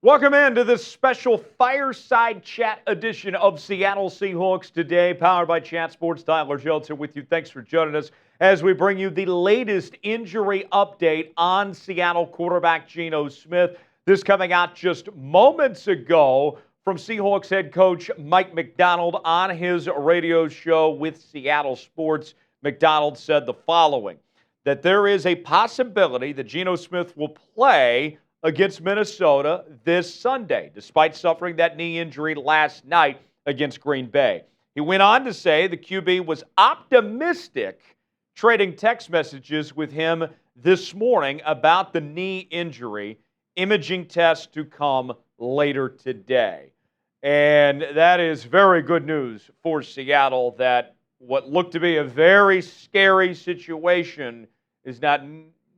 Welcome into this special fireside chat edition of Seattle Seahawks Today, powered by Chat Sports. Tyler Jones here with you. Thanks for joining us as we bring you the latest injury update on Seattle quarterback Geno Smith. This coming out just moments ago from Seahawks head coach Mike Macdonald on his radio show with Seattle Sports. Macdonald said the following, that there is a possibility that Geno Smith will play against Minnesota this Sunday, despite suffering that knee injury last night against Green Bay. He went on to say the QB was optimistic, trading text messages with him this morning about the knee injury, imaging tests to come later today. And that is very good news for Seattle, that what looked to be a very scary situation is not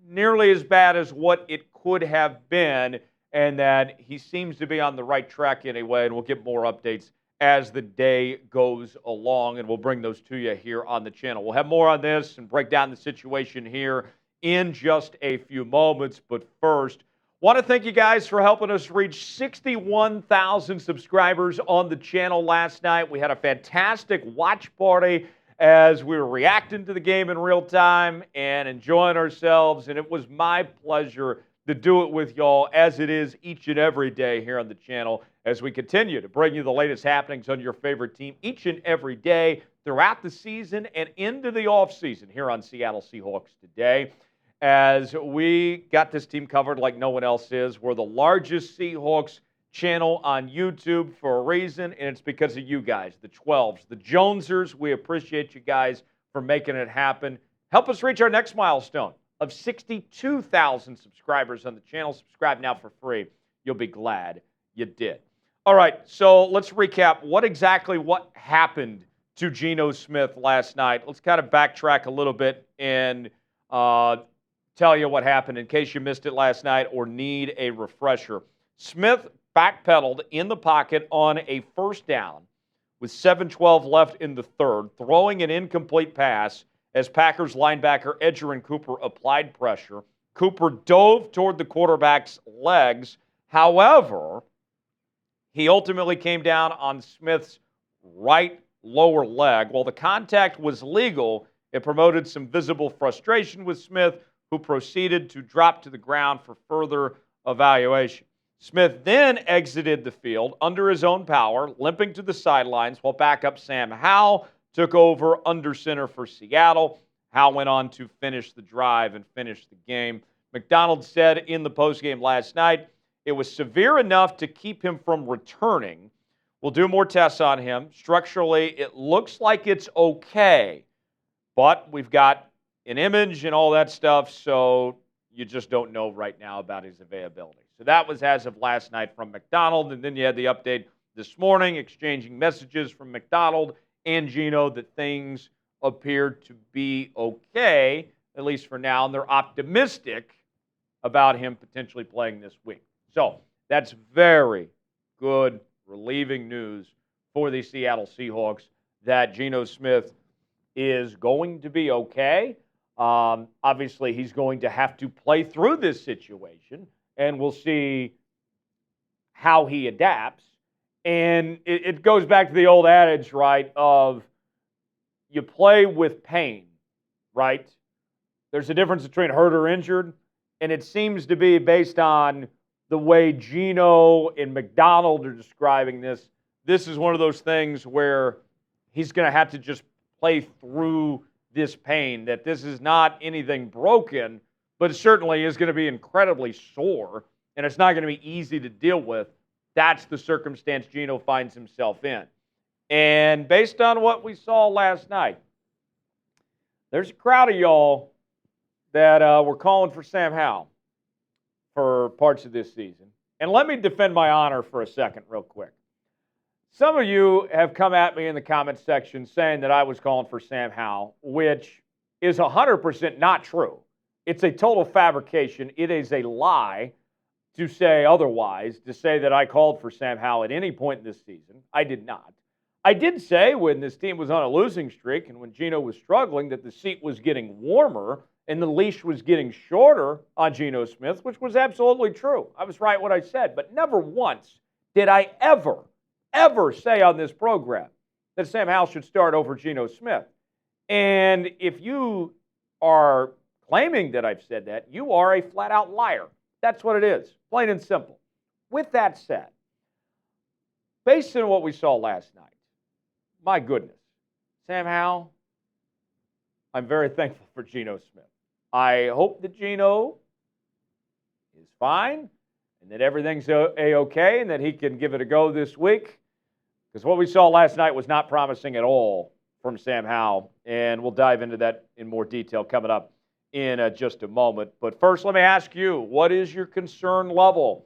nearly as bad as what it could have been, and that he seems to be on the right track anyway, and we'll get more updates as the day goes along, and we'll bring those to you here on the channel. We'll have more on this and break down the situation here in just a few moments, but first, want to thank you guys for helping us reach 61,000 subscribers on the channel last night. We had a fantastic watch party as we were reacting to the game in real time and enjoying ourselves, and it was my pleasure to do it with y'all, as it is each and every day here on the channel, as we continue to bring you the latest happenings on your favorite team each and every day throughout the season and into the offseason here on Seattle Seahawks Today. As we got this team covered like no one else is, we're the largest Seahawks channel on YouTube for a reason, and it's because of you guys, the 12s, the Jonesers. We appreciate you guys for making it happen. Help us reach our next milestone of 62,000 subscribers on the channel. Subscribe now for free. You'll be glad you did. All right, so let's recap what happened to Geno Smith last night. Let's kind of backtrack a little bit and tell you what happened in case you missed it last night or need a refresher. Smith backpedaled in the pocket on a first down with 7:12 left in the third, throwing an incomplete pass as Packers linebacker Edgerrin Cooper applied pressure. Cooper dove toward the quarterback's legs. However, he ultimately came down on Smith's right lower leg. While the contact was legal, it promoted some visible frustration with Smith, who proceeded to drop to the ground for further evaluation. Smith then exited the field under his own power, limping to the sidelines, while backup Sam Howell took over under center for Seattle. Howell went on to finish the drive and finish the game. Macdonald said in the postgame last night, it was severe enough to keep him from returning. We'll do more tests on him. Structurally, it looks like it's okay, but we've got an image and all that stuff, so you just don't know right now about his availability. So that was as of last night from Macdonald, and then you had the update this morning, exchanging messages from Macdonald and Geno that things appeared to be okay, at least for now, and they're optimistic about him potentially playing this week. So that's very good, relieving news for the Seattle Seahawks that Geno Smith is going to be okay. Obviously, he's going to have to play through this situation, and we'll see how he adapts. And it goes back to the old adage, right, of you play with pain, right? There's a difference between hurt or injured, and it seems to be based on the way Geno and Macdonald are describing this. This is one of those things where he's going to have to just play through this pain, that this is not anything broken, but it certainly is going to be incredibly sore, and it's not going to be easy to deal with. That's the circumstance Geno finds himself in. And based on what we saw last night, there's a crowd of y'all that were calling for Sam Howell for parts of this season. And let me defend my honor for a second real quick. Some of you have come at me in the comments section saying that I was calling for Sam Howell, which is 100% not true. It's a total fabrication. It is a lie to say otherwise, to say that I called for Sam Howell at any point this season. I did not. I did say when this team was on a losing streak and when Geno was struggling that the seat was getting warmer and the leash was getting shorter on Geno Smith, which was absolutely true. I was right what I said, but never once did I ever say on this program that Sam Howell should start over Geno Smith. And if you are claiming that I've said that, you are a flat-out liar. That's what it is, plain and simple. With that said, based on what we saw last night, my goodness, Sam Howell, I'm very thankful for Geno Smith. I hope that Geno is fine and that everything's A-okay and that he can give it a go this week, because what we saw last night was not promising at all from Sam Howell, and we'll dive into that in more detail coming up in just a moment. But first, let me ask you, what is your concern level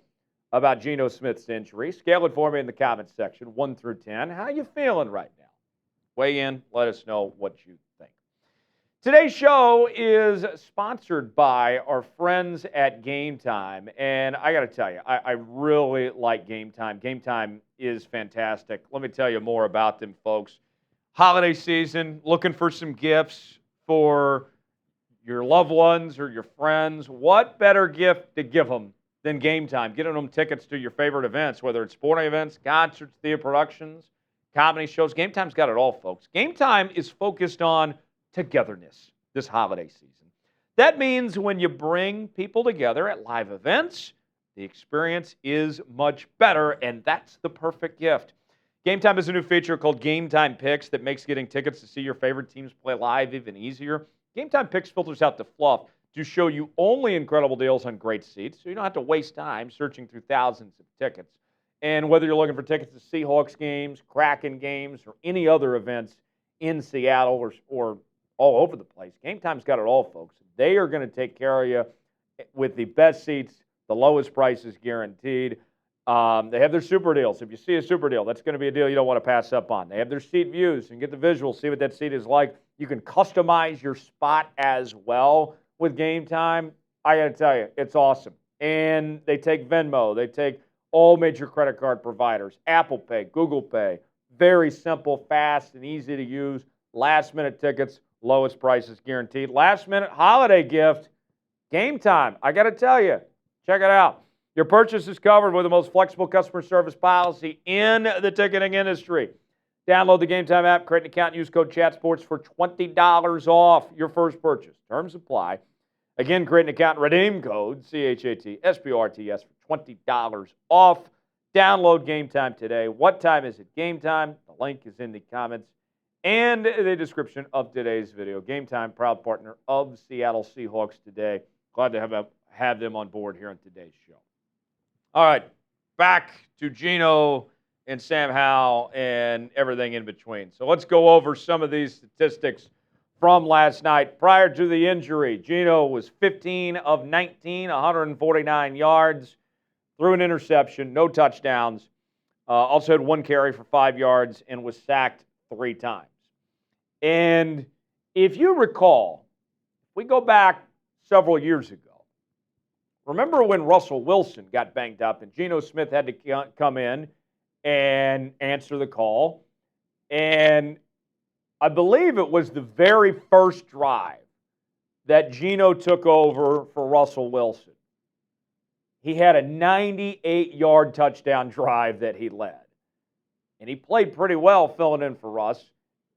about Geno Smith's injury? Scale it for me in the comments section, 1 through 10. How you feeling right now? Weigh in. Let us know what you think. Today's show is sponsored by our friends at Game Time. And I got to tell you, I really like Game Time. Game Time is fantastic. Let me tell you more about them, folks. Holiday season, looking for some gifts for your loved ones or your friends. What better gift to give them than Game Time? Getting them tickets to your favorite events, whether it's sporting events, concerts, theater productions, comedy shows. Game Time's got it all, folks. Game Time is focused on togetherness this holiday season. That means when you bring people together at live events, the experience is much better, and that's the perfect gift. Game Time has a new feature called Game Time Picks that makes getting tickets to see your favorite teams play live even easier. Game Time Picks filters out the fluff to show you only incredible deals on great seats, so you don't have to waste time searching through thousands of tickets. And whether you're looking for tickets to Seahawks games, Kraken games, or any other events in Seattle or all over the place, Game Time's got it all, folks. They are going to take care of you with the best seats, the lowest prices guaranteed. They have their super deals. If you see a super deal, that's going to be a deal you don't want to pass up on. They have their seat views and get the visuals, see what that seat is like. You can customize your spot as well with Game Time. I got to tell you, it's awesome. And they take Venmo. They take all major credit card providers, Apple Pay, Google Pay. Very simple, fast, and easy to use. Last-minute tickets, lowest prices guaranteed. Last-minute holiday gift, Game Time. I got to tell you, check it out. Your purchase is covered with the most flexible customer service policy in the ticketing industry. Download the Game Time app, create an account, and use code CHATSPORTS for $20 off your first purchase. Terms apply. Again, create an account and redeem code CHATSPORTS for $20 off. Download Game Time today. What time is it? Game Time. The link is in the comments and the description of today's video. Game Time, proud partner of Seattle Seahawks today. Glad to have them on board here on today's show. All right, back to Geno and Sam Howell and everything in between. So let's go over some of these statistics from last night. Prior to the injury, Geno was 15 of 19, 149 yards, threw an interception, no touchdowns. Also had one carry for 5 yards and was sacked 3 times. And if you recall, we go back several years ago. Remember when Russell Wilson got banged up and Geno Smith had to come in and answer the call? And I believe it was the very first drive that Geno took over for Russell Wilson. He had a 98-yard touchdown drive that he led. And he played pretty well filling in for Russ.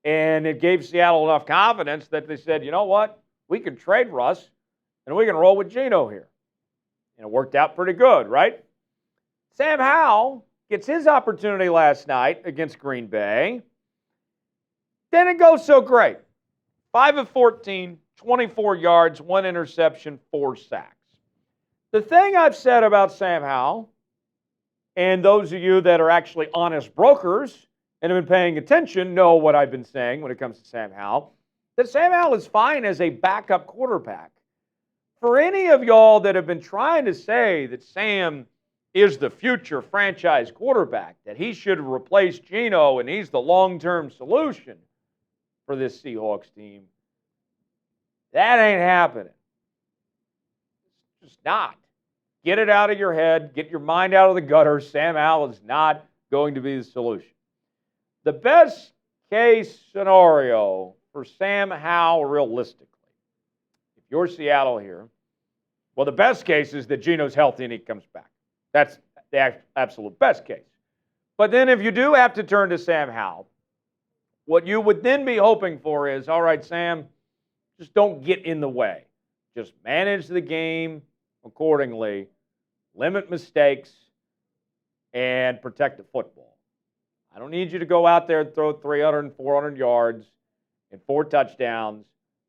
And it gave Seattle enough confidence that they said, you know what? We can trade Russ and we can roll with Geno here. And it worked out pretty good, right? Sam Howell gets his opportunity last night against Green Bay. Didn't go so great. 5 of 14, 24 yards, 1 interception, 4 sacks. The thing I've said about Sam Howell, and those of you that are actually honest brokers and have been paying attention know what I've been saying when it comes to Sam Howell, that Sam Howell is fine as a backup quarterback. For any of y'all that have been trying to say that Sam is the future franchise quarterback, that he should replace Geno and he's the long-term solution for this Seahawks team, that ain't happening. It's just not. Get it out of your head. Get your mind out of the gutter. Sam Howell is not going to be the solution. The best case scenario for Sam Howell realistically, if you're Seattle here, well, the best case is that Geno's healthy and he comes back. That's the absolute best case. But then if you do have to turn to Sam Howell, what you would then be hoping for is, all right, Sam, just don't get in the way. Just manage the game accordingly, limit mistakes, and protect the football. I don't need you to go out there and throw 300 and 400 yards and 4 touchdowns.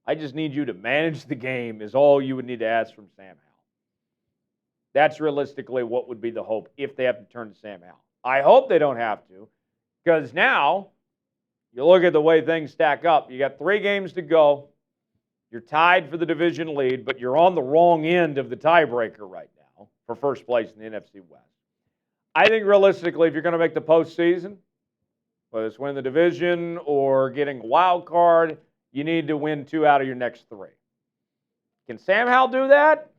I just need you to manage the game is all you would need to ask from Sam Howell. That's realistically what would be the hope if they have to turn to Sam Howell. I hope they don't have to, because now you look at the way things stack up. You got 3 games to go. You're tied for the division lead, but you're on the wrong end of the tiebreaker right now for first place in the NFC West. I think realistically, if you're going to make the postseason, whether it's winning the division or getting a wild card, you need to win 2 out of your next 3. Can Sam Howell do that?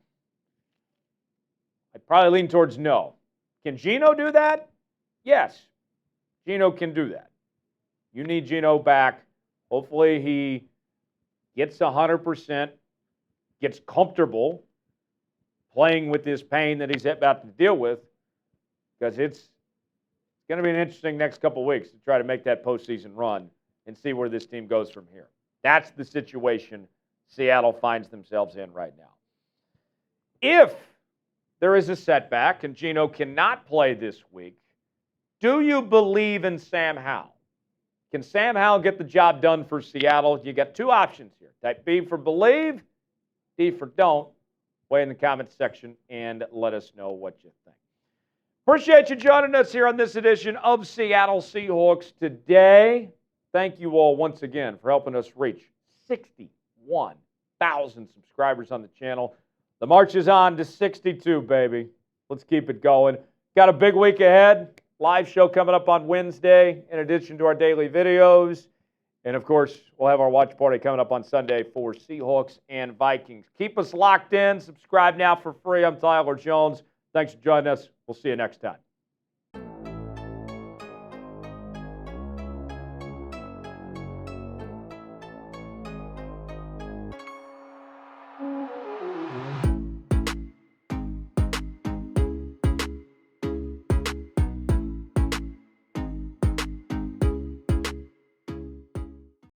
I'd probably lean towards no. Can Geno do that? Yes. Geno can do that. You need Geno back. Hopefully he gets 100%, gets comfortable playing with this pain that he's about to deal with, because it's going to be an interesting next couple of weeks to try to make that postseason run and see where this team goes from here. That's the situation Seattle finds themselves in right now. If there is a setback and Geno cannot play this week, do you believe in Sam Howell? Can Sam Howell get the job done for Seattle? You got 2 options here. Type B for believe, D for don't. Weigh in the comments section and let us know what you think. Appreciate you joining us here on this edition of Seattle Seahawks Today. Thank you all once again for helping us reach 61,000 subscribers on the channel. The march is on to 62, baby. Let's keep it going. Got a big week ahead. Live show coming up on Wednesday, in addition to our daily videos. And, of course, we'll have our watch party coming up on Sunday for Seahawks and Vikings. Keep us locked in. Subscribe now for free. I'm Tyler Jones. Thanks for joining us. We'll see you next time.